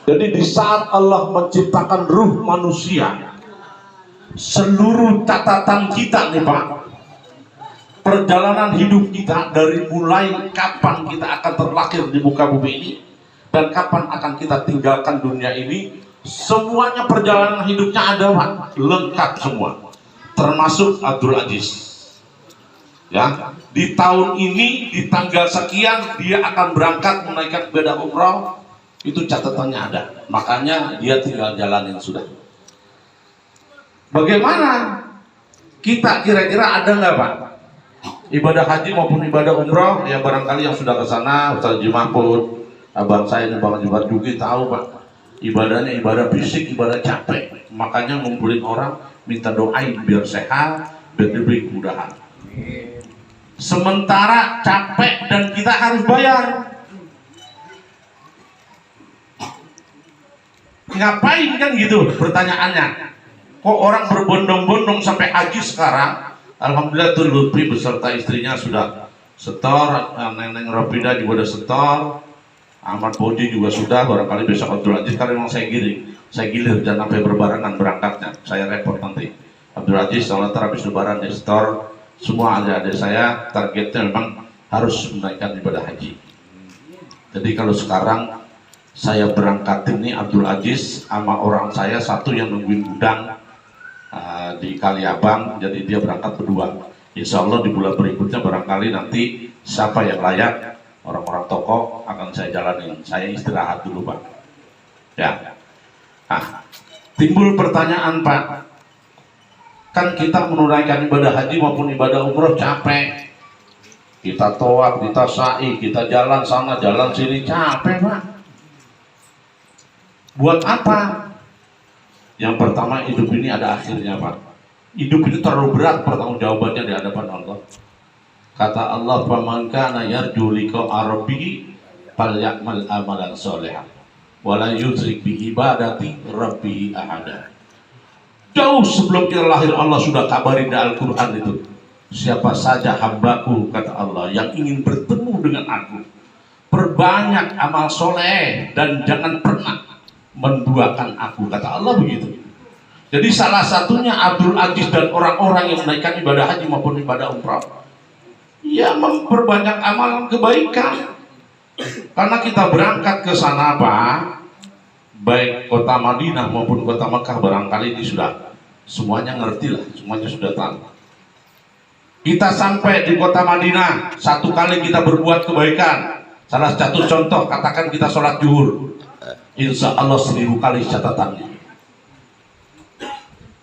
Jadi di saat Allah menciptakan ruh manusia, seluruh catatan kita nih Pak, perjalanan hidup kita dari mulai kapan kita akan terlahir di muka bumi ini dan kapan akan kita tinggalkan dunia ini, semuanya perjalanan hidupnya ada Pak, lengkap semua, termasuk Abdul Aziz. Ya, di tahun ini di tanggal sekian dia akan berangkat menaikkan ibadah umroh, itu catatannya ada, makanya dia tinggal jalanin sudah. Bagaimana kita kira-kira ada nggak Pak ibadah haji maupun ibadah umroh? Ya barangkali yang sudah ke sana, Ustaz Haji Mahfud, abang saya nih Bang Haji Juki tahu Pak, ibadahnya ibadah fisik, ibadah capek, makanya ngumpulin orang minta doain biar sehat, biar diberi kemudahan. Sementara capek dan kita harus bayar. Ngapain kan gitu pertanyaannya? Kok orang berbondong-bondong sampai haji sekarang? Alhamdulillah tuh Lutfi beserta istrinya sudah setor, Neneng Ropida juga udah setor, Ahmad Bodi juga sudah, barangkali besok Abdul Aziz, karena memang saya gilir dan sampai berbarengan berangkatnya, saya repot nanti. Abdul Aziz soalnya habis lebaran di setor, semua adik-adik saya targetnya memang harus menaikkan ibadah haji. Jadi kalau sekarang saya berangkatin nih Abdul Aziz sama orang saya satu yang nungguin gudang di Kaliabang, jadi dia berangkat berdua. Insya Allah di bulan berikutnya barangkali nanti siapa yang layak, orang-orang tokoh akan saya jalanin. Saya istirahat dulu Pak. Ya. Nah, timbul pertanyaan Pak, kan kita menunaikan ibadah haji maupun ibadah umroh capek, kita tawaf, kita sa'i, kita jalan sana jalan sini, capek Pak. Buat apa? Yang pertama, hidup ini ada akhirnya Pak. Hidup ini terlalu berat pertanggungjawabannya di hadapan Allah. Kata Allah, "Faman kana yarju liqa'a rabbih falyamal amalan sholihan wa la yusyrik bi ibadati rabbih ahada." Jauh sebelum kita lahir Allah sudah kabarin di Al-Quran itu, siapa saja hambaku, kata Allah, yang ingin bertemu dengan aku, perbanyak amal soleh dan jangan pernah menduakan aku, kata Allah begitu. Jadi salah satunya Abdul Aziz dan orang-orang yang menaikkan ibadah haji maupun ibadah umrah, ya memperbanyak amal kebaikan. Karena kita berangkat ke sana Pak, baik kota Madinah maupun kota Mekah, barangkali ini sudah semuanya ngerti lah, semuanya sudah tahu. Kita sampai di kota Madinah, satu kali kita berbuat kebaikan, salah satu contoh katakan kita sholat zuhur, insya Allah 1000 kali catatannya.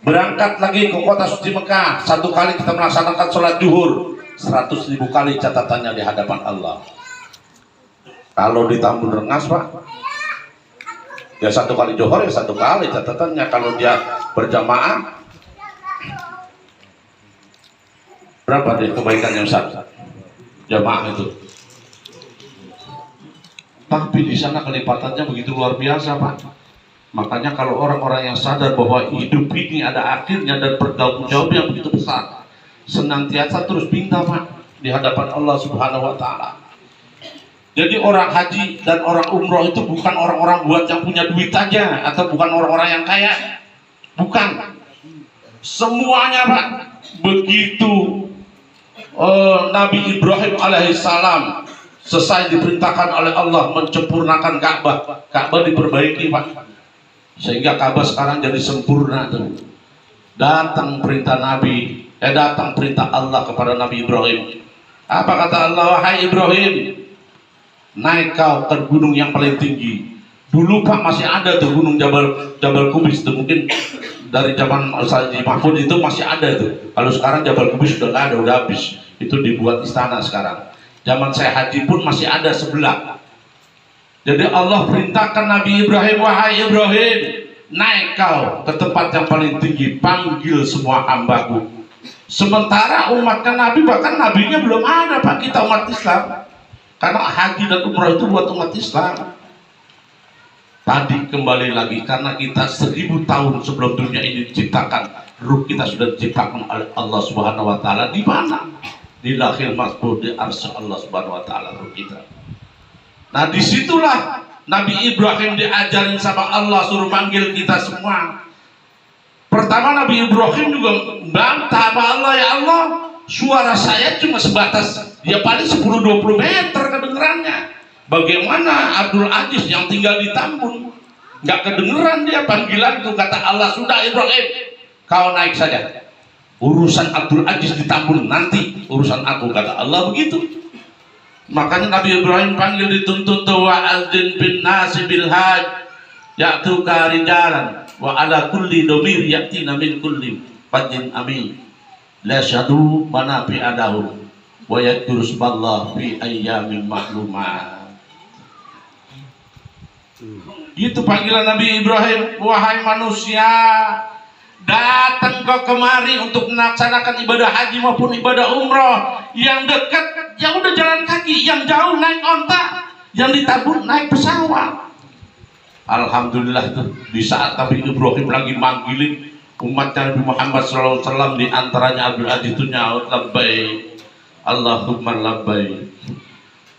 Berangkat lagi ke kota suci Mekah, satu kali kita melaksanakan sholat zuhur, 100.000 kali catatannya di hadapan Allah. Kalau di Tambun Rengas Pak, ya satu kali johor ya satu kali catatannya. Kalau dia berjamaah, berapa deh kebaikannya Ustaz? Jamaah itu. Tapi di sana kelipatannya begitu luar biasa Pak. Makanya kalau orang-orang yang sadar bahwa hidup ini ada akhirnya dan bertanggung yang begitu besar, senantiasa terus minta Pak di hadapan Allah Subhanahu wa Ta'ala. Jadi orang haji dan orang umroh itu bukan orang-orang buat yang punya duit aja, atau bukan orang-orang yang kaya, bukan. Semuanya Pak. Begitu Nabi Ibrahim alaihissalam selesai diperintahkan oleh Allah menyempurnakan Ka'bah, Ka'bah diperbaiki Pak, sehingga Ka'bah sekarang jadi sempurna tuh. Datang perintah Nabi, datang perintah Allah kepada Nabi Ibrahim. Apa kata Allah? Wahai Ibrahim, naik kau ke gunung yang paling tinggi. Dulu Pak masih ada tuh gunung Jabal Kubis tuh, mungkin dari zaman Haji Mahfud itu masih ada tuh. Kalau sekarang Jabal Kubis sudah nggak ada, udah habis. Itu dibuat istana sekarang. Zaman saya haji pun masih ada sebelah. Jadi Allah perintahkan Nabi Ibrahim, wahai Ibrahim, naik kau ke tempat yang paling tinggi, panggil semua hambaku. Sementara umatnya Nabi, bahkan nabinya belum ada Pak, kita umat Islam. Karena haji dan umrah itu buat umat Islam. Tadi kembali lagi, karena kita 1000 tahun sebelum dunia ini diciptakan, ruh kita sudah diciptakan oleh Allah Subhanahu wa Ta'ala. Di mana? Di lahir mahfuz, di arsy Allah Subhanahu wa Ta'ala ruh kita. Nah disitulah Nabi Ibrahim diajarin sama Allah suruh panggil kita semua. Pertama Nabi Ibrahim juga bantah sama Allah, ya Allah, suara saya cuma sebatas ya paling 10-20 meter kedengerannya. Bagaimana Abdul Aziz yang tinggal di Tambun, nggak kedengeran dia panggilan itu. Kata Allah, sudah Ibrahim, kau naik saja. Urusan Abdul Aziz di Tambun nanti urusan aku, kata Allah begitu. Makanya Nabi Ibrahim panggil dituntut wa azin bin nasi bil haj ya'tuka rijalan wa ala kulli domir yaktina min kulli fajin amin la syadu manafi adahum wa yadkuru subhanallah fi ayyamin ma'lumat. Itu panggilan Nabi Ibrahim. Wahai manusia, datang kau kemari untuk melaksanakan ibadah haji maupun ibadah umroh. Yang dekat ya udah jalan kaki, yang jauh naik onta, yang di Tambun naik pesawat. Alhamdulillah itu di saat Nabi Ibrahim lagi manggilin umat Nabi Muhammad SAW, di antaranya Abdul Aziz itu nyaut labbaik Allahumma labbaik.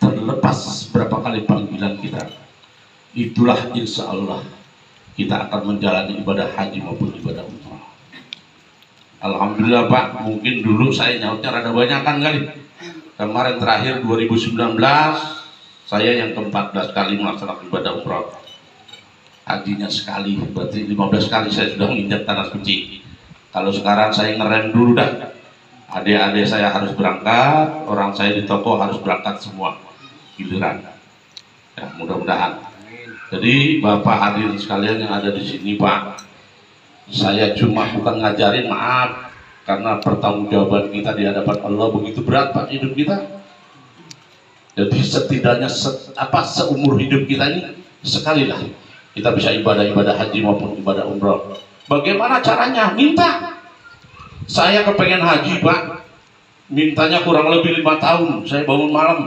Terlepas berapa kali panggilan kita, itulah insya Allah kita akan menjalani ibadah haji maupun ibadah umrah. Alhamdulillah Pak, mungkin dulu saya nyautnya rada banyak kan kali. Kemarin terakhir 2019 saya yang ke-14 kali melaksanakan ibadah umrah. Hajinya sekali, berarti 15 kali saya sudah menginjak tanah suci. Kalau sekarang saya ngerem dulu dah. Adik-adik saya harus berangkat, orang saya di toko harus berangkat semua giliran. Ya, mudah-mudahan. Jadi Bapak hadirin sekalian yang ada di sini Pak, saya cuma bukan ngajarin, maaf, karena pertanggungjawaban kita di hadapan Allah begitu berat Pak hidup kita. Jadi setidaknya seumur hidup kita ini sekali lah kita bisa ibadah haji maupun ibadah umroh. Bagaimana caranya? Minta. Saya kepengen haji Pak, mintanya kurang lebih 5 tahun. Saya bangun malam.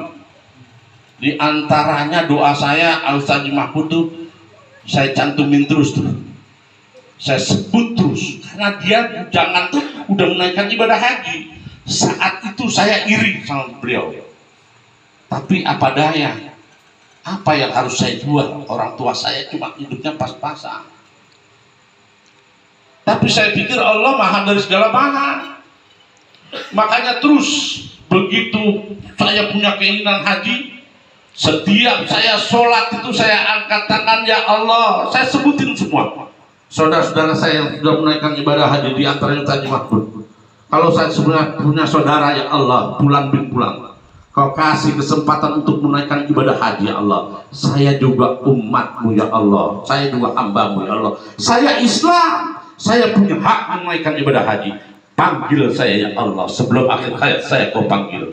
Di antaranya doa saya Al-Ustaz Mahfud tuh saya cantumin terus tuh. Saya sebut terus karena dia jangan tuh udah menaikkan ibadah haji. Saat itu saya iri sama beliau. Tapi apa daya? Apa yang harus saya jual? Orang tua saya cuma hidupnya pas-pasan. Tapi saya pikir Allah maha dari segala maha. Makanya terus begitu saya punya keinginan haji, setiap saya sholat itu saya angkat tangan, ya Allah, saya sebutin semua saudara-saudara saya yang sudah menaikkan ibadah haji, di antaranya Haji Mahfud. Kalau saya sebenarnya punya saudara, ya Allah, bulan bin bulan Kau kasih kesempatan untuk menaikkan ibadah haji, ya Allah. Saya juga umatmu, ya Allah. Saya juga hambamu, ya Allah. Saya Islam. Saya punya hak menaikkan ibadah haji. Panggil saya, ya Allah. Sebelum akhir hayat saya kau panggil.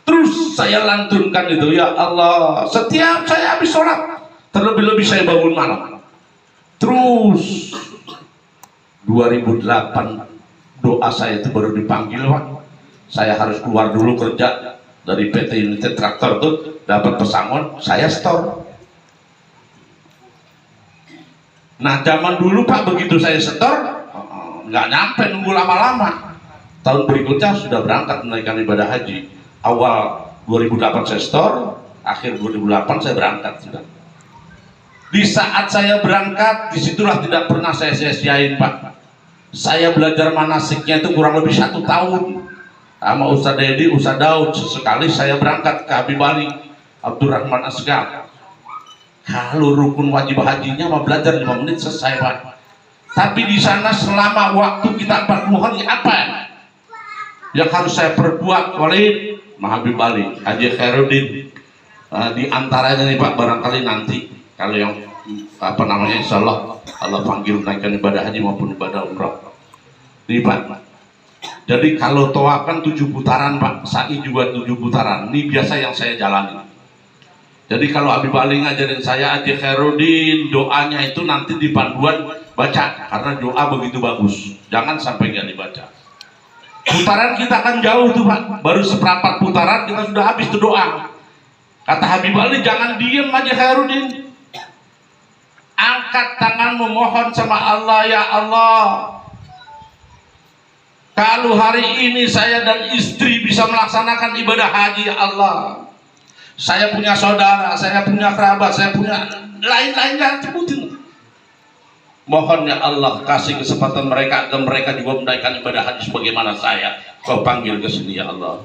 Terus saya lantunkan itu, ya Allah. Setiap saya habis sholat, terlebih-lebih saya bangun malam. Terus 2008 doa saya itu baru dipanggil Pak. Saya harus keluar dulu kerja dari PT Unit Traktor tuh, dapat pesangon, saya store. Nah zaman dulu Pak, begitu saya store, nggak nyampe, nunggu lama-lama. Tahun berikutnya sudah berangkat menaikkan ibadah haji. Awal 2008 saya store, akhir 2008 saya berangkat sudah. Di saat saya berangkat, disitulah tidak pernah saya sia-siain Pak. Saya belajar manasiknya itu kurang lebih 1 tahun. Sama Ustaz Dedi, Ustaz Daud. Sekali saya berangkat ke Habib Ali Abdurrahman Asgar. Kalau rukun wajib hajinya mau belajar 5 menit selesai Pak. Tapi di sana selama waktu kita 40 hari apa yang harus saya perbuat? Walid, Habib Ali, Haji Khairuddin, di antaranya nih Pak, barangkali nanti kalau yang insya Allah Allah panggil naikkan ibadah haji maupun ibadah umrah nih Pak. Jadi kalau tawaf kan 7 putaran Pak, sa'i juga 7 putaran. Ini biasa yang saya jalani. Jadi kalau Habib Ali ngajarin saya, Haji Khairuddin, doanya itu nanti di panduan baca, karena doa begitu bagus. Jangan sampai nggak dibaca. Putaran kita kan jauh tuh Pak, baru seperempat putaran kita sudah habis tuh doa. Kata Habib Ali, jangan diem Haji Khairuddin. Angkat tanganmu, mohon sama Allah, ya Allah. Kalau hari ini saya dan istri bisa melaksanakan ibadah haji, ya Allah. Saya punya saudara, saya punya kerabat, saya punya lain-lainnya sebutin. Mohon ya Allah kasih kesempatan mereka agar mereka juga menunaikan ibadah haji sebagaimana saya. Kau panggil ke sini ya Allah.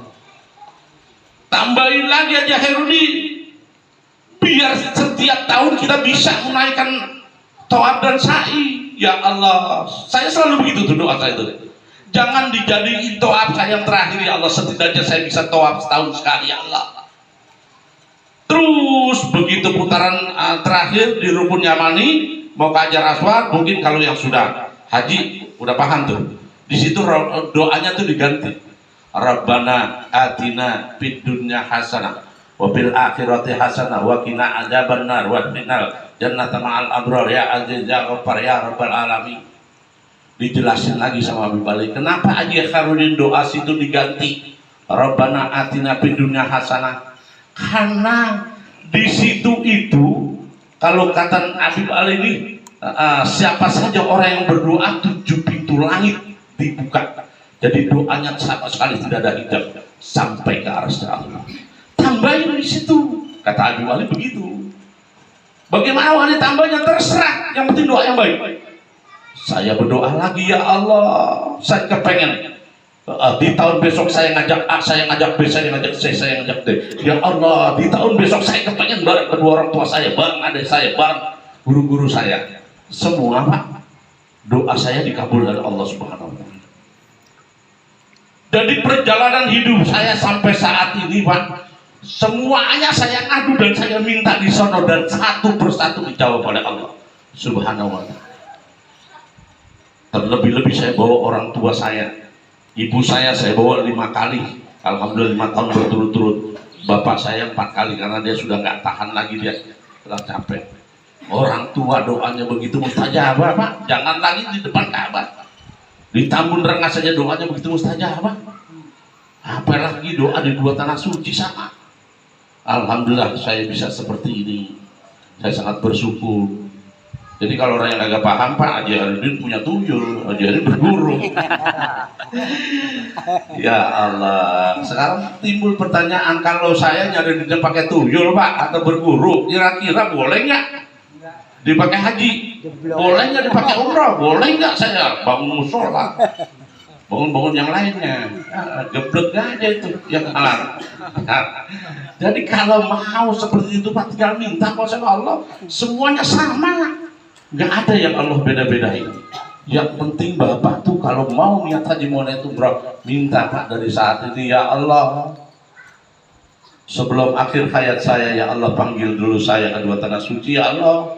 Tambahin lagi aja Herudi, biar setiap tahun kita bisa menunaikan tawaf dan sa'i. Ya Allah, saya selalu begitu tuh doa saya itu. Jangan dijadiin tawaf saya yang terakhir ya Allah, setidaknya saya bisa tawaf setahun sekali ya Allah. Terus begitu putaran terakhir di Rukun Yamani mau ke Hajar Aswad, mungkin kalau yang sudah haji udah paham tuh. Di situ doanya tuh diganti. Rabbana atina fid dunya hasanah wa fil akhirati hasanah wa qina adzabannar wa qinal jannata ma'al abrar ya aziz ya ghaffar ya rabbal alamin. Dijelasin lagi sama Habib Ali, kenapa Haji Khairudin doa situ diganti Rabbana atina fid dunya hasanah? Karena di situ itu kalau kata Habib Ali ini siapa saja orang yang berdoa 7 pintu langit dibuka. Jadi doanya sama sekali tidak ada hijab sampai ke arsy Allah. Tambahin di situ, kata Habib Ali begitu. Bagaimana wali tambahnya terserah, yang penting doa yang baik. Saya berdoa lagi ya Allah, saya kepengen di tahun besok saya ngajak A, saya ngajak B, saya ngajak C, saya ngajak D. Ya Allah, di tahun besok saya kepengen bareng kedua orang tua saya, bareng adik saya, bareng guru-guru saya. Semua Pak, doa saya dikabul oleh Allah Subhanahu wa Ta'ala. Jadi perjalanan hidup saya sampai saat ini Pak, semuanya saya ngadu dan saya minta di sono dan satu persatu dijawab oleh Allah Subhanahu wa Ta'ala. Terlebih-lebih saya bawa orang tua saya, ibu saya bawa 5 kali, alhamdulillah 5 tahun berturut-turut. Bapak saya 4 kali karena dia sudah nggak tahan lagi, dia sudah capek. Orang tua doanya begitu mustajabah Pak, jangan lagi di depan Ka'bah. Di Tambun Rengas saja doanya begitu mustajabah, apalagi doa di 2 tanah suci sama. Alhamdulillah saya bisa seperti ini, saya sangat bersyukur. Jadi kalau orang yang agak paham Pak, Haji Khairudin punya tuyul, Haji Khairudin berguru. Ya Allah, sekarang timbul pertanyaan, kalau saya nyari di pakai tuyul Pak atau berguru, kira-kira boleh nggak dipakai haji? Boleh nggak dipakai umrah? Boleh nggak saya bangun musola, bangun-bangun yang lainnya? Geblek aja itu yang halal. Jadi kalau mau seperti itu Pak, tinggal minta kok sama Allah, semuanya sama. Nggak ada yang Allah beda-bedain. Yang penting Bapak tuh kalau mau niat haji mau niat umrah, minta Pak dari saat ini, ya Allah, sebelum akhir hayat saya ya Allah, panggil dulu saya ke 2 tanah suci ya Allah,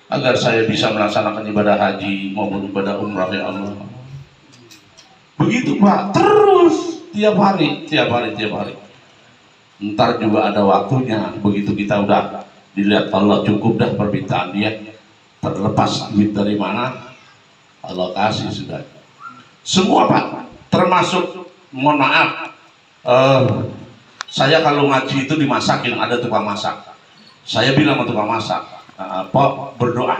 agar saya bisa melaksanakan ibadah haji maupun ibadah umrah ya Allah. Begitu Pak, terus tiap hari. Ntar juga ada waktunya, begitu kita udah dilihat Allah cukup dah permintaan dia, terlepas duit dari mana Allah kasih sudah. Semua Pak, termasuk mohon maaf, saya kalau ngaji itu dimasakin, ada tukang masak. Saya bilang sama tukang masak, Pok berdoa,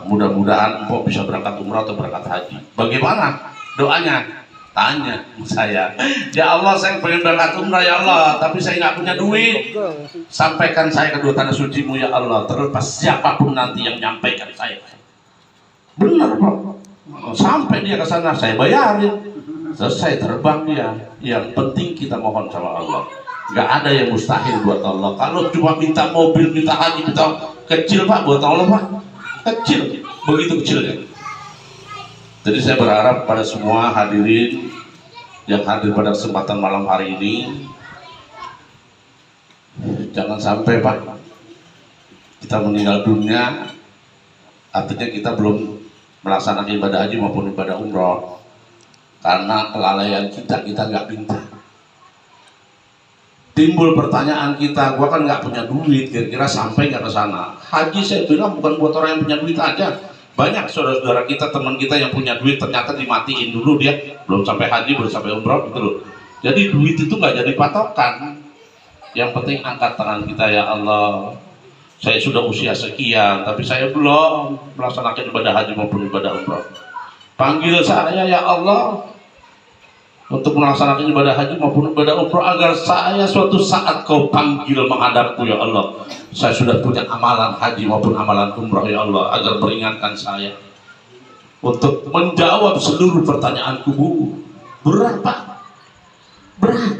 mudah-mudahan Pok bisa berangkat umrah atau berangkat haji. Bagaimana doanya? Tanya saya, ya Allah saya pengen berangkat umrah ya Allah, tapi saya nggak punya duit. Sampaikan saya ke 2 tanah suci-Mu ya Allah, terlepas siapapun nanti yang nyampaikan saya. Benar Pak, sampai dia ke sana saya bayarin, selesai terbang dia. Yang penting kita mohon sama Allah, nggak ada yang mustahil buat Allah. Kalau cuma minta mobil, minta haji, minta kecil Pak, buat Allah Pak kecil, begitu kecilnya. Jadi saya berharap pada semua hadirin yang hadir pada kesempatan malam hari ini, jangan sampai Pak kita meninggal dunia, artinya kita belum melaksanakan ibadah haji maupun ibadah umroh karena kelalaian kita nggak minta. Timbul pertanyaan kita, gua kan nggak punya duit, kira-kira sampai nggak ke sana? Haji saya bilang bukan buat orang yang punya duit aja. Banyak saudara-saudara kita, teman kita yang punya duit ternyata dimatiin dulu, dia belum sampai haji, belum sampai umroh gitu loh. Jadi duit itu nggak jadi patokan. Yang penting angkat tangan kita, ya Allah, saya sudah usia sekian tapi saya belum melaksanakan ibadah haji maupun ibadah umroh. Panggil saya ya Allah, untuk melaksanakan ibadah haji maupun ibadah umrah, agar saya suatu saat kau panggil menghadapku ya Allah. Saya sudah punya amalan haji maupun amalan umrah ya Allah, agar meringankan saya untuk menjawab seluruh pertanyaanku. Berat Pak, berat.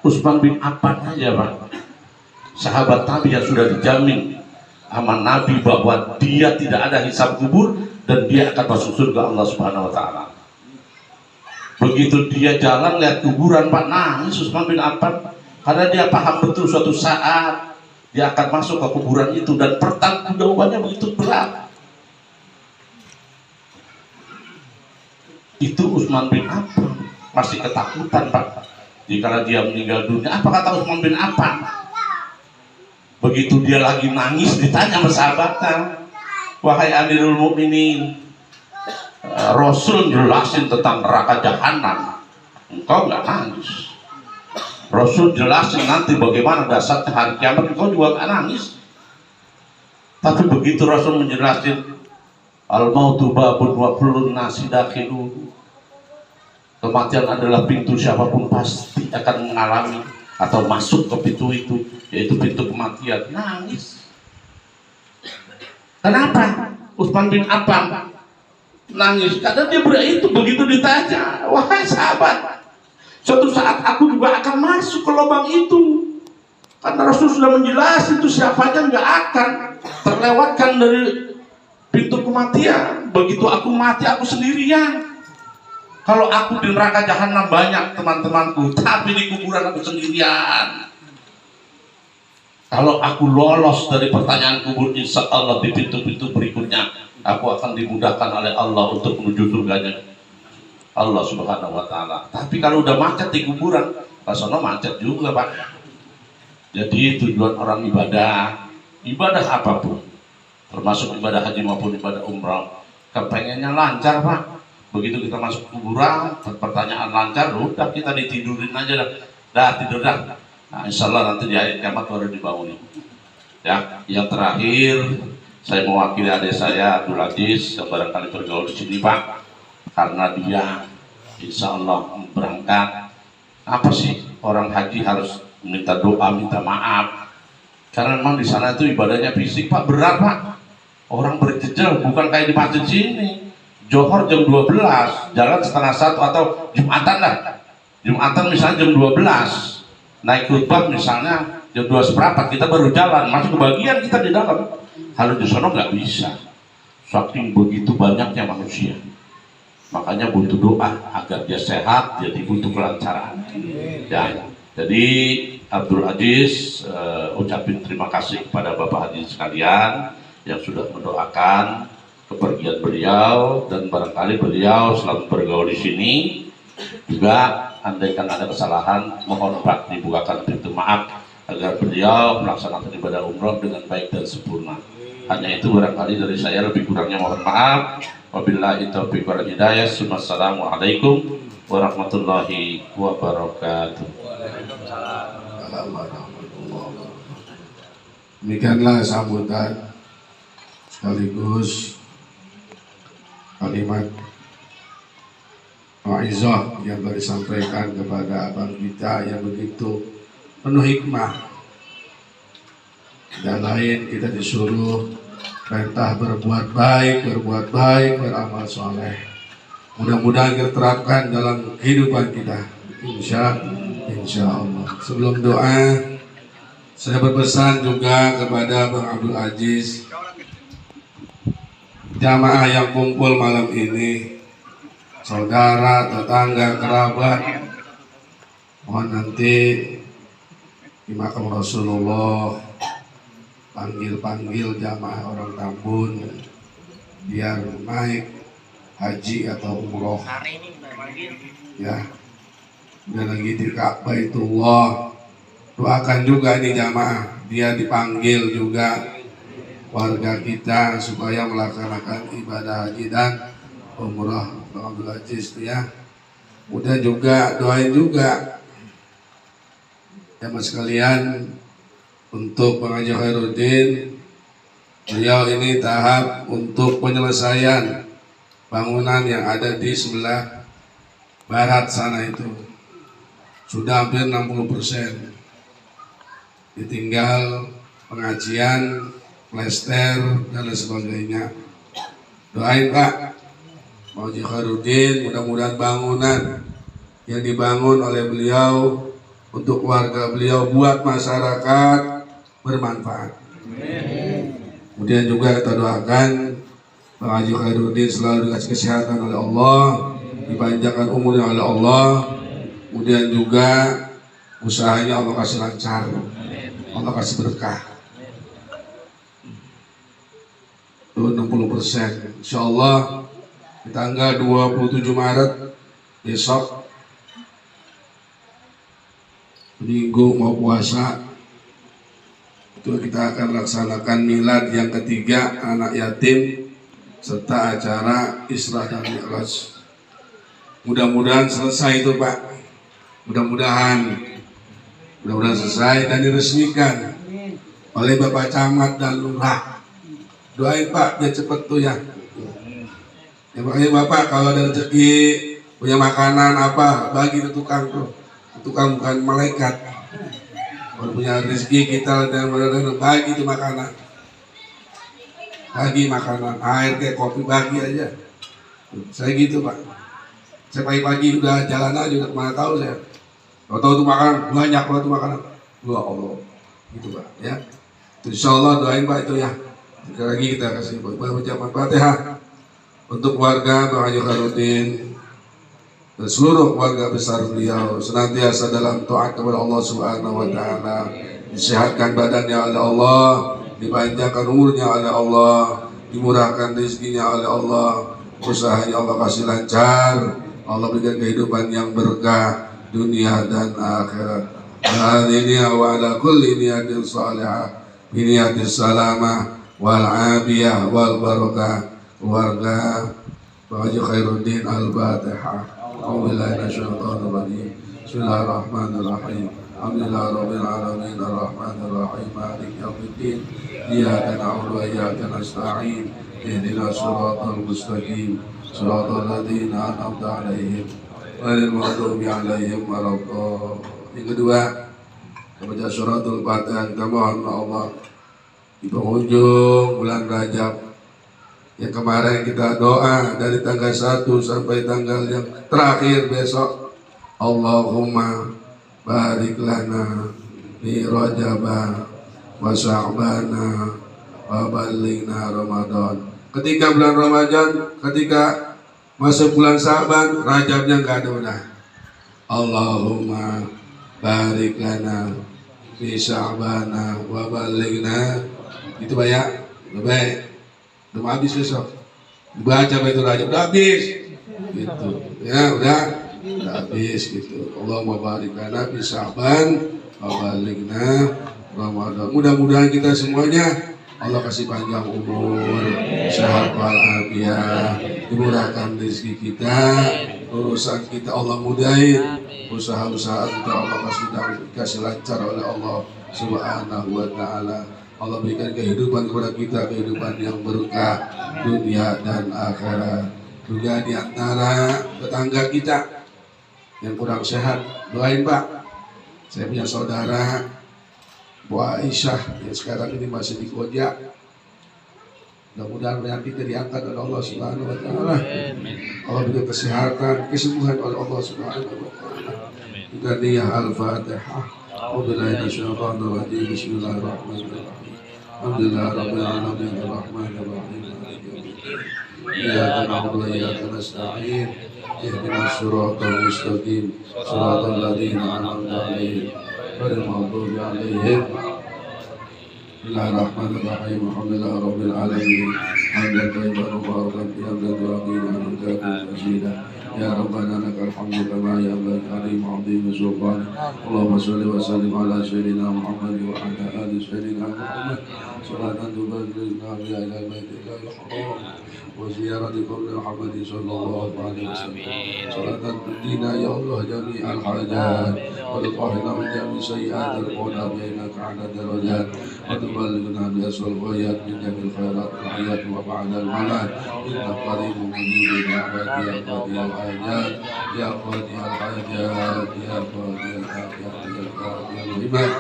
Utsman bin Affan aja Pak, sahabat Nabi yang sudah dijamin sama Nabi bahwa dia tidak ada hisab kubur dan dia akan masuk surga Allah Subhanahu wa taala. Begitu dia jalan lihat kuburan Pak, nangis Utsman bin Affan, karena dia paham betul suatu saat dia akan masuk ke kuburan itu, dan pertanyaan jawabannya begitu berat. Itu Utsman bin Affan masih ketakutan Pak jika dia meninggal dunia. Apa kata Utsman bin Affan? Begitu dia lagi nangis, ditanya sama sahabatnya, wahai Amirul Mukminin, Rasul jelasin tentang neraka jahanam, engkau nggak nangis. Rasul jelasin nanti bagaimana dasarnya hari kiamat, engkau juga nggak nangis. Tapi begitu Rasul menjelasin al-mautu babun wa kullun nasi dakhilun, kematian adalah pintu, siapapun pasti akan mengalami atau masuk ke pintu itu, yaitu pintu kematian. Nangis. Kenapa Utsman bin Affan nangis? Karena dia itu begitu ditanya, wahai sahabat, suatu saat aku juga akan masuk ke lubang itu, karena Rasul sudah menjelaskan itu siapanya nggak akan terlewatkan dari pintu kematian. Begitu aku mati, aku sendirian. Kalau aku di neraka jahanam banyak teman-temanku, tapi di kuburan aku sendirian. Kalau aku lolos dari pertanyaan kubur, insya Allah di pintu-pintu berikutnya aku akan dimudahkan oleh Allah untuk menuju surganya Allah Subhanahu wa taala. Tapi kalau udah macet di kuburan, pasono macet juga Pak. Jadi tujuan orang ibadah apapun, termasuk ibadah haji maupun ibadah umrah, kepengennya lancar Pak. Begitu kita masuk kuburan, pertanyaan lancar, udah kita ditidurin aja dah tidur dah. Nah, insya Allah nanti di hari kiamat baru dibangunin. Ya, yang terakhir saya mewakili adik saya Abdul Aziz yang barangkali bergaul di sini Pak, karena dia insya Allah berangkat. Apa sih orang haji harus minta doa, minta maaf? Karena memang di sana itu ibadahnya fisik Pak, berat Pak. Orang berjejel, bukan kayak di masjid sini. Johor jam 12, jalan setengah 1, atau Jumatan lah. Jumatan misalnya jam 12. Naik khutbah misalnya jam 2 seperempat, kita baru jalan, masuk kebagian kita di dalam. Kalau di sana nggak bisa, saking begitu banyaknya manusia. Makanya butuh doa agar dia sehat, jadi butuh kelancaran. Ya, jadi Abdul Aziz ucapin terima kasih kepada Bapak Haji sekalian yang sudah mendoakan kepergian beliau, dan barangkali beliau selama bergaul di sini juga, andaikan ada kesalahan, mohon Pak dibukakan pintu maaf agar beliau melaksanakan ibadah umroh dengan baik dan sempurna. Hanya itu barangkali dari saya, lebih kurangnya mohon maaf. Wabillahi taufiq wal hidayah. Wassalamualaikum warahmatullahi wabarakatuh. Demikianlah sambutan sekaligus kalimat wa'izah yang telah disampaikan kepada abang kita yang begitu penuh hikmah. Dan lain kita disuruh perintah berbuat baik, beramal soleh. Mudah-mudahan kita terapkan dalam kehidupan kita, insya Allah. Sebelum doa, saya berpesan juga kepada Bang Abdul Aziz, jamaah yang kumpul malam ini, saudara, tetangga, kerabat, mohon nanti di makam Rasulullah panggil jamaah orang Tambun biar naik haji atau umroh. Ya, dan lagi di Ka'bah itu Allah, doakan juga ini jamaah dia dipanggil juga warga kita supaya melaksanakan ibadah haji dan umrah. Bang Abdul Aziz ya, udah juga doain juga jamaah sekalian untuk Bang Haji Khairuddin. Beliau ini tahap untuk penyelesaian bangunan yang ada di sebelah barat sana itu sudah hampir 60%. Ditinggal pengajian, plester dan lain sebagainya. Doain Pak Haji Khairuddin, mudah-mudahan bangunan yang dibangun oleh beliau untuk keluarga beliau buat masyarakat bermanfaat. Kemudian juga kita doakan Pak Haji Khairuddin selalu dikasih kesehatan oleh Allah, dipanjangkan umurnya oleh Allah, kemudian juga usahanya Allah kasih lancar, Allah kasih berkah. Itu 60%. Insya Allah di tanggal 27 Maret besok Minggu mau puasa itu kita akan laksanakan milad yang ketiga anak yatim serta acara Isra dan Mi'raj. Mudah-mudahan selesai itu Pak. Mudah-mudahan selesai dan diresmikan oleh Bapak Camat dan Lurah. Doain Pak biar cepet tuh ya. Ya makanya Bapak kalau ada rezeki punya makanan apa bagi ke tukang tuh. Tukang bukan malaikat. Kalau punya rezeki kita dan bagi itu makanan. Bagi makanan, air kayak kopi bagi aja. Saya gitu Pak. Saya pagi-pagi udah jalan aja udah kemana tahu saya. Kalau tahu tuh makanan banyak banget tuh makanan. Ya Allah, gitu Pak ya. Insya Allah doain Pak itu ya. Sekali lagi kita kasih baca Fatihah untuk keluarga Pak Haji Khairuddin dan seluruh keluarga besar beliau senantiasa dalam taat kepada Allah Subhanahu wa taala, disehatkan badannya oleh Allah, dipanjangkan umurnya oleh Allah, dimurahkan rezekinya oleh Allah, usahanya Allah kasih lancar, Allah berikan kehidupan yang berkah dunia dan akhirat. Hadhihi wa ala kulli niyatin salihah, niyatis salamah wal afiyah wal barakah. Keluarga Pak Haji Khairuddin Al-Fatihah. A'udzubillahi minasyaitonir rajim. Bismillahirrahmanirrahim. Alhamdulillahi rabbil alamin arrahmanir rahim maliki yaumiddin. Iyyaka na'budu wa iyyaka nasta'in. Ihdinas siratal mustaqim. Siratal ladzina an'amta 'alaihim ghairil maghdubi 'alaihim waladdallin. Yang kedua, baca suratul Fatihah. Kita mohon Allah di penghujung bulan Rajab yang kemarin kita doa dari tanggal 1 sampai tanggal yang terakhir besok, Allahumma barik lana fi Rajaba wa Sya'bana wa ballighna Ramadan. Ketika bulan Ramadan, ketika masuk bulan Sya'ban, Rajabnya enggak ada udah. Allahumma barik lana fi Sya'bana wa ballighna. Itu Pak ya. Baik. Udah habis besok. Baca itu Rajab udah habis. Gitu. Ya, udah habis gitu. Allahumma barik lana fi Sya'ban wa ballighna Ramadan. Mudah-mudahan kita semuanya Allah kasih panjang umur, sehat walafiat, dimurahkan rezeki kita, urusan kita Allah mudahin, usaha-usaha kita Allah kasih lancar oleh Allah Subhanahu wa taala. Allah berikan kehidupan kepada kita, kehidupan yang berkah dunia dan akhirat. Juga di antara tetangga kita yang kurang sehat, doain Pak. Saya punya saudara Bu Aisyah yang sekarang ini masih di Koja. Mudah-mudahan penyakitnya diangkat oleh Allah Subhanahu wa taala. Allah berikan kesehatan, kesembuhan oleh Allah Subhanahu wa taala. Juga dia Al-Fatihah. Wabillahi minasyaitonir rajim. Bismillahirrahmanirrahim. Alhamdulillah rabbil alamin arrahmanir rahim. Iyyaka na'budu wa iyyaka nasta'in. Ihdinas siratal mustaqim. Siratal ladzina an'amta 'alaihim ghairil maghdubi 'alaihim. Bismillahirrahmanirrahim. Alhamdulillah rabbil alamin. Hamdan tayyiban mubarakan fihi hamdan wafiyan mudzakkar mazidan. Ya Rabbana lakal hamdu kama yanbaghi li 'azimi sultanik. Allahumma shalli wa sallim ala sayyidina Muhammad wa ala ali sayyidina Muhammad. Salatan tubazzilna biha ila baitikal haram wa ziyarati qabri Muhammadin sallallahu alaihi wasallam. Salatan tudina ya Allah jami'al hajat wa tutahhirna min jami'i sayyi'atil qulub innaka 'ala darajat. وتبلغنا بأسوأ الغايات من جميع الخيرات في الحياة وبعد الممات إنك قريب مجيب دعوات يا قاضي الحاجات يا قاضي الحاجات يا قاضي الحاجات يا قاضي الغيبات.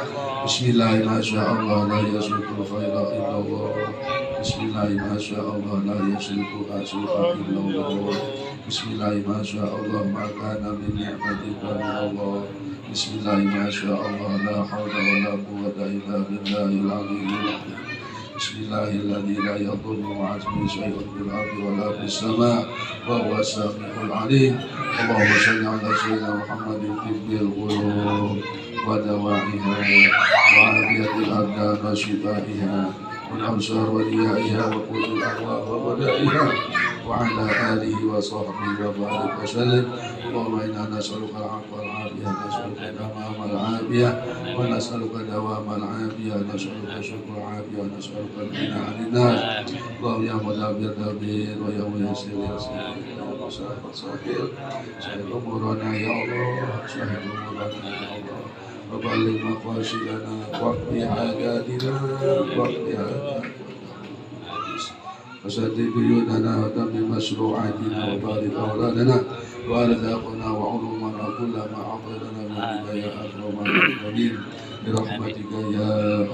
بسم الله ما شاء الله لا يسلك الخير إلا الله. بسم الله ما شاء الله لا يسلك السوء إلا الله. بسم الله ما شاء الله ما كان من نعمة فمن الله. بسم الله ما شاء الله لا حول ولا قوة إلا بالله العلي العظيم. بسم الله الذي لا يضر مع اسمه شيء في الأرض ولا في السماء وهو السميع العليم. اللهم صل على سيدنا محمد طب القلوب ودواعيها وعافية الأبدان وشفائها والأبصار وديائها وقوت الأرواح وبدائها وعلى آله وصحبه وبارك وسلم. اللهم إنا نسألك العفو والعافية، نسألك تمام العافية ونسألك دوام العافية، نسألك شكر العافية ونسألك الغنى عن الناس. اللهم يا مدبر دبير ويا ميسر يسير ويا مسهل سهل، سهل أمورنا يا الله، سهل أمورنا يا الله، وبلغ مقاصدنا واقض حاجاتنا واقض حاجاتنا وسدد ديوننا وتمم مشروعاتنا وبارك أولادنا وأرزاقنا وعلومنا كل ما أعطيتنا من يا أكرم الأكرمين برحمتك يا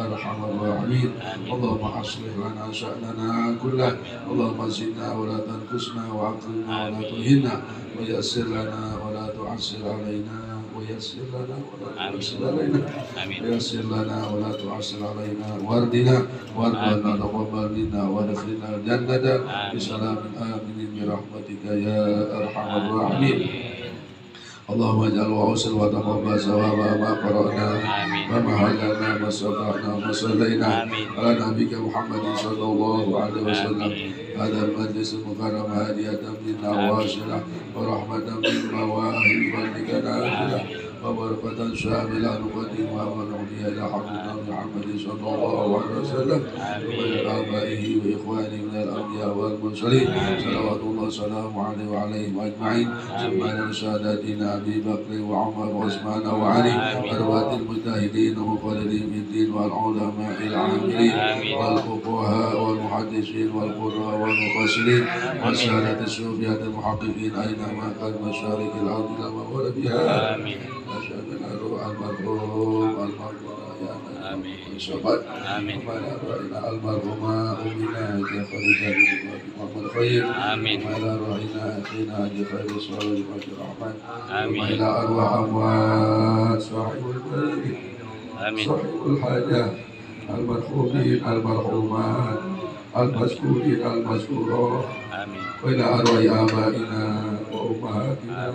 أرحم الراحمين. اللهم أصلح لنا شأننا كله، اللهم زدنا ولا تنقصنا وأكرمنا ولا تهنا ويسر لنا ولا تعسر علينا ويسر لنا ولا تعسر علينا ويسر لنا ولا تعسر علينا واردنا وارضنا تقبل منا وادخلنا الجنة بسلام آمين برحمتك يا أرحم الراحمين. اللهم اجعل وعسر وتقبل ثواب ما قرأنا وما هللنا ما استطعنا وما صلينا على نبيك محمد صلى الله عليه وسلم. هذا المجلس المكرم هدية منا واصلة ورحمة من مواهب فضلك نازلة وبركة شاملة نقدمها ونهديها إلى حضرة محمد صلى الله عليه وسلم وإلى آبائه وإخوانه من الأنبياء والمرسلين صلوات الله وسلامه عليه وعليهم أجمعين. ثم إلى ساداتنا أبي بكر وعمر وعثمان وعلي وأرواح المجتهدين ومقلدين في الدين والعلماء العاملين والفقهاء والمحدثين والقراء والمفسرين والسادة الصوفية المحققين أينما كان مشارق الأرض لما ورد بها. أشهد أن المرحوم آمين. وعلى رأينا المرحومة أمنا حاجة خديجة بنت محمد خير وعلى رأينا أخينا حاجة خير صالح بن الرحمن وإلى أرواح أموات صاحب البيت صاحب الحاجة المرحومين المرحومات المذكورين المذكورات وإلى أرواح آبائنا وأمهاتنا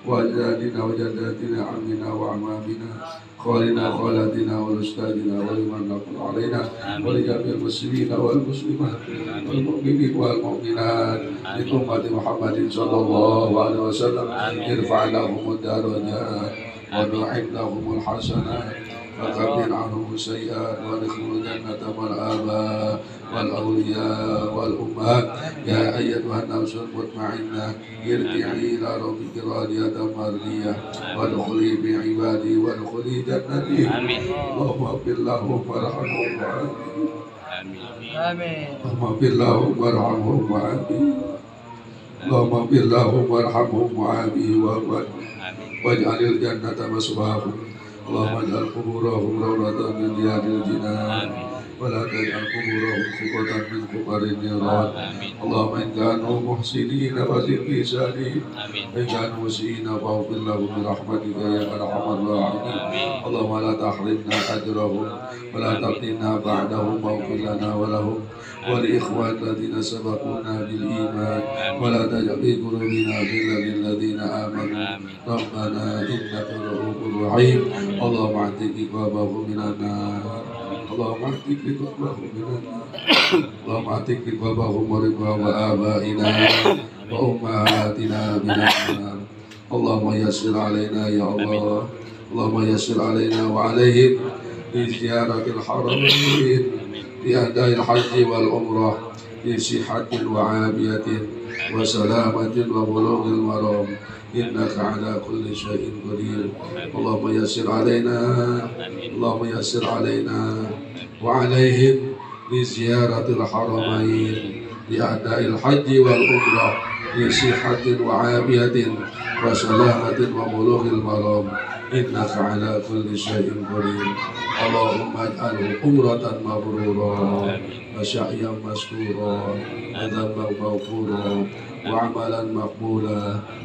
وأجدادنا وجداتنا عمنا وعمامنا خالنا خالاتنا ولأستاذنا ولمن نقل علينا ولجميع المسلمين والمسلمات والمؤمنين والمؤمنات لأمة محمد صلى الله عليه وسلم. ارفع لهم الدرجات ونعم لهم الحسنات وكفر عنهم السيئات وادخلوا الجنة مع الآباء والأولياء والأمهات. يا أيتها النفس المطمئنة ارجعي إلى ربك راضية مرضية وادخلي بعبادي وادخلي جنتي. اللهم اغفر لهم وارحمهم وعافهم. اللهم اغفر لهم وارحمهم وعافهم. اللهم اغفر لهم وارحمهم وعافهم واجعل الجنة مسواهم. اللهم اجعل قبورهم روضة من رياض الجنان ولا تجعل قبورهم خطة من خطر النيران. اللهم إن كانوا محسنين فزد في سالهم وإن كانوا مسيئين فاغفر لهم برحمتك يا أرحم الراحمين. اللهم لا تحرمنا أجرهم ولا تفتنا بعدهم واغفر لنا ولهم ولإخوان الذين سبقونا بالإيمان ولا تجعل في قلوبنا غلا للذين آمنوا ربنا إنك رؤوف رحيم. اللهم اعتق رقابهم من النار. اللهم اعتق رقابهم من النار. اللهم اعتق رقابهم ورقاب آبائنا وأمهاتنا من النار. اللهم يسر علينا يا الله. اللهم يسر علينا وعليهم بزيارة الحرمين بأداء الحج والعمرة بصحة وعافية وسلامة وبلوغ المرام إنك على كل شيء قدير. اللهم يسر علينا. اللهم يسر علينا. وعليهم لزيارة الحرمين لأداء الحج والعمرة بصحة وعافية وسلامة وبلوغ المرام إنك على كل شيء قدير. اللهم اجعله عمرة مبرورا وسعيا مشكورا وذنبا مغفورا وعملا مقبولا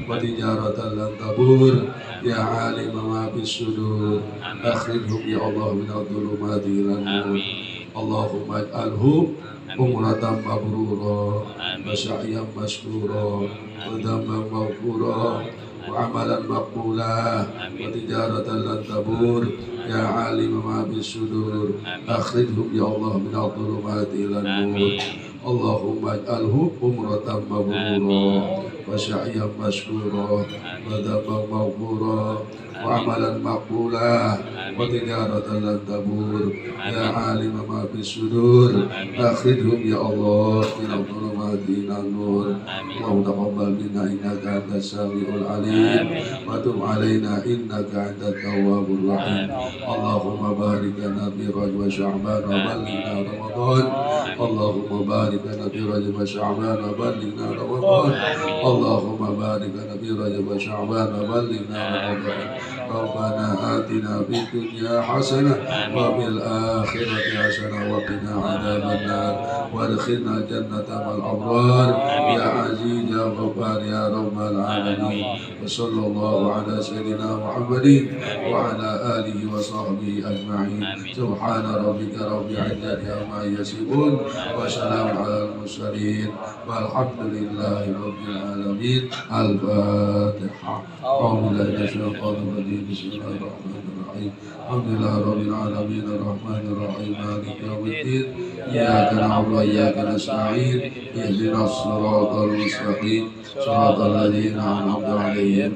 وتجارة لن تبور يا عالم ما في الصدور أخرجهم يا الله من الظلمات إلى النور. اللهم اجعله عمرة مبرورا وسعيا مشكورا وذنبا مغفورا وعملا مقبولا وتجارة لن تبور يا عالم ما في الصدور أخرجهم يا الله من الظلمات إلى النور. اللهم اجعله عمرة مبرورا وسعيا مشكورا وذنبا مغفورا وعملا مقبولا وتجارة لن تبور يا عالم ما في الصدور أخرجهم يا الله من الظلمات إلى النور. اللهم تقبل منا إنك أنت السميع العليم وتب علينا إنك أنت التواب الرحيم. اللهم بارك لنا في رجب وشعبان وبلغنا رمضان. اللهم بارك لنا في رجب وشعبان وبلغنا رمضان. اللهم بارك لنا في رجب وشعبان وبلغنا رمضان. ربنا آتنا في الدنيا حسنة وفي الآخرة حسنة وقنا عذاب النار وادخلنا الجنة مع الأبرار يا عزيز يا غفار يا رب العالمين. وصلى الله على سيدنا محمد وعلى آله وصحبه أجمعين. سبحان ربك رب العزة عما يصفون وسلام على المرسلين والحمد لله رب العالمين. الفاتحة. أعوذ بالله من الشيطان الرجيم. بسم الله الرحمن الرحيم. الحمد لله رب العالمين الرحمن الرحيم مالك يوم الدين. إياك نعبد وإياك نستعين. اهدنا الصراط المستقيم صراط الذين أنعمت عليهم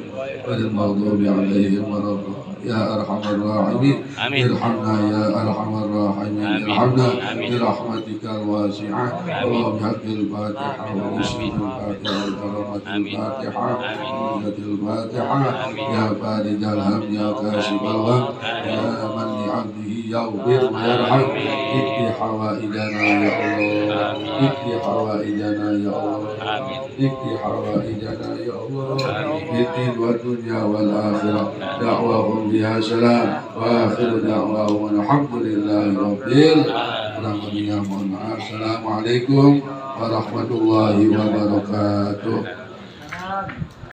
غير المغضوب عليهم ولا الضالين. يا أرحم الراحمين ارحمنا يا أرحم الراحمين ارحمنا برحمتك الواسعة. اللهم بحق الفاتحة ونسيم الفاتحة وكرامة الفاتحة ومنة الفاتحة يا فارج الهم يا كاشف الغم يا من لعبده يغفر ويرحم. اقض حوائجنا يا الله اقض حوائجنا يا الله اقض حوائجنا يا الله في الدين والدنيا والآخرة. دعواهم بها سلام وآخر دعواهم الحمد لله رب العالمين. السلام عليكم warahmatullahi wabarakatuh.